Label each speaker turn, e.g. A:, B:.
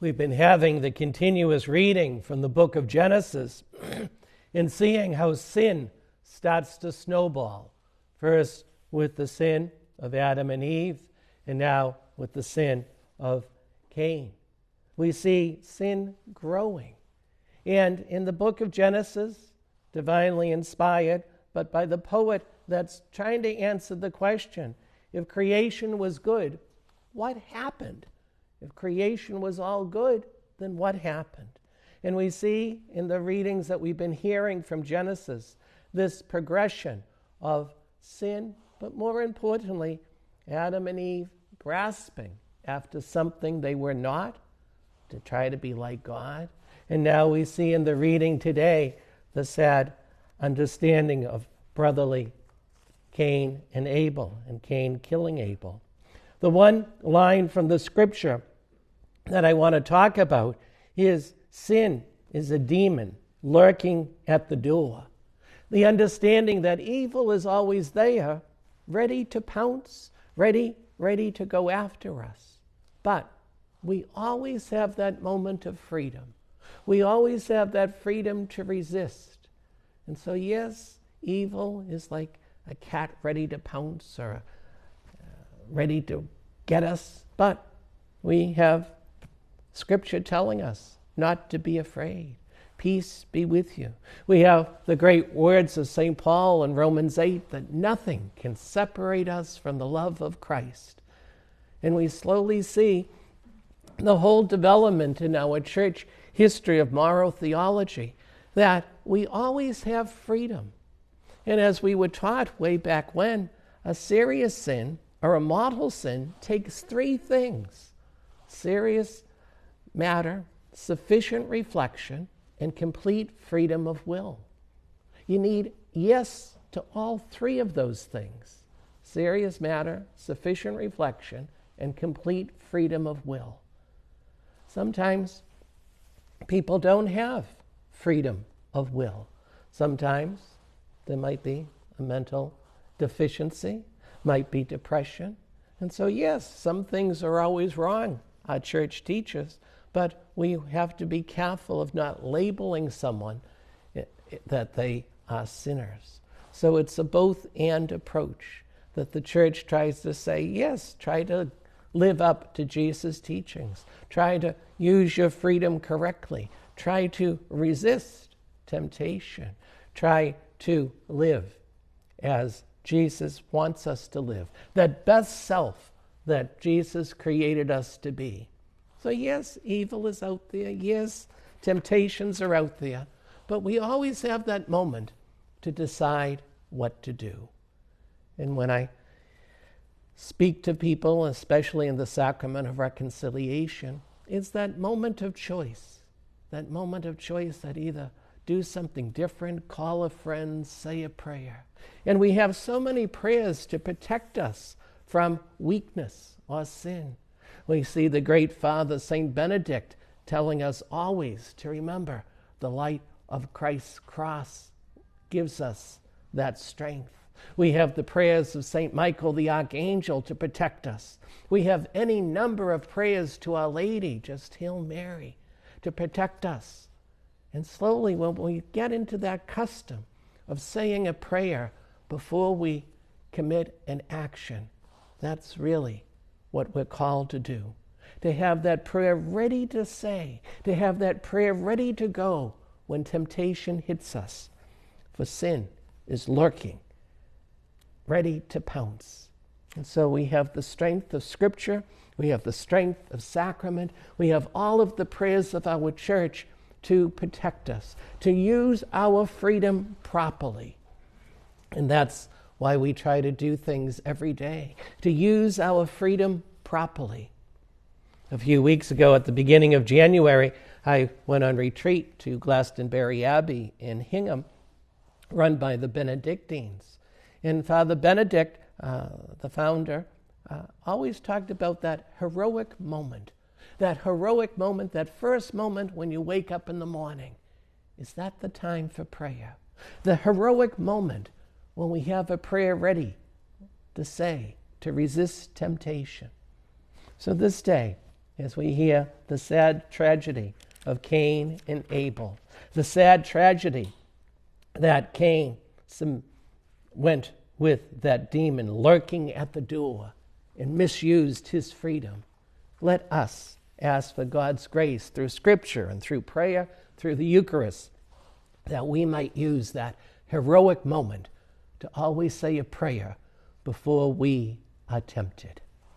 A: We've been having the continuous reading from the book of Genesis and seeing how sin starts to snowball. First with the sin of Adam and Eve, and now with the sin of Cain. We see sin growing. And in the book of Genesis, divinely inspired, but by the poet that's trying to answer the question, if creation was good, what happened? If creation was all good, then what happened? And we see in the readings that we've been hearing from Genesis, this progression of sin, but more importantly, Adam and Eve grasping after something they were not to try to be like God. And now we see in the reading today the sad understanding of brotherly Cain and Abel, and Cain killing Abel. The one line from the scripture that I want to talk about is sin is a demon lurking at the door. The understanding that evil is always there, ready to pounce, ready to go after us. But we always have that moment of freedom. We always have that freedom to resist. And so yes, evil is like a cat ready to pounce or ready to get us, but we have Scripture telling us not to be afraid. Peace be with you. We have the great words of St. Paul in Romans 8 that nothing can separate us from the love of Christ. And we slowly see the whole development in our church history of moral theology that we always have freedom. And as we were taught way back when, a serious sin or a mortal sin takes three things: serious matter, sufficient reflection, and complete freedom of will. You need yes to all three of those things: serious matter, sufficient reflection, and complete freedom of will. Sometimes people don't have freedom of will. Sometimes there might be a mental deficiency, might be depression. And so yes, some things are always wrong, our church teaches, but we have to be careful of not labeling someone that they are sinners. So it's a both and approach that the church tries to say, yes, try to live up to Jesus' teachings. Try to use your freedom correctly. Try to resist temptation. Try to live as Jesus wants us to live. That best self that Jesus created us to be. So yes, evil is out there. Yes, temptations are out there. But we always have that moment to decide what to do. And when I speak to people, especially in the sacrament of reconciliation, it's that moment of choice. That moment of choice that either do something different, call a friend, say a prayer. And we have so many prayers to protect us from weakness or sin. We see the great Father, St. Benedict, telling us always to remember the light of Christ's cross gives us that strength. We have the prayers of St. Michael the Archangel to protect us. We have any number of prayers to Our Lady, just Hail Mary, to protect us. And slowly, when we get into that custom of saying a prayer before we commit an action, that's really what we're called to do. To have that prayer ready to say, to have that prayer ready to go when temptation hits us. For sin is lurking, ready to pounce. And so we have the strength of Scripture, we have the strength of sacrament, we have all of the prayers of our church to protect us, to use our freedom properly. And that's why we try to do things every day, to use our freedom properly. A few weeks ago, at the beginning of January, I went on retreat to Glastonbury Abbey in Hingham, run by the Benedictines. And Father Benedict, the founder, always talked about that heroic moment, that first moment when you wake up in the morning. Is that the time for prayer? The heroic moment when we have a prayer ready to say, to resist temptation. So this day, as we hear the sad tragedy of Cain and Abel, the sad tragedy that Cain went with that demon lurking at the door and misused his freedom. Let us ask for God's grace through Scripture and through prayer, through the Eucharist, that we might use that heroic moment to always say a prayer before we are tempted.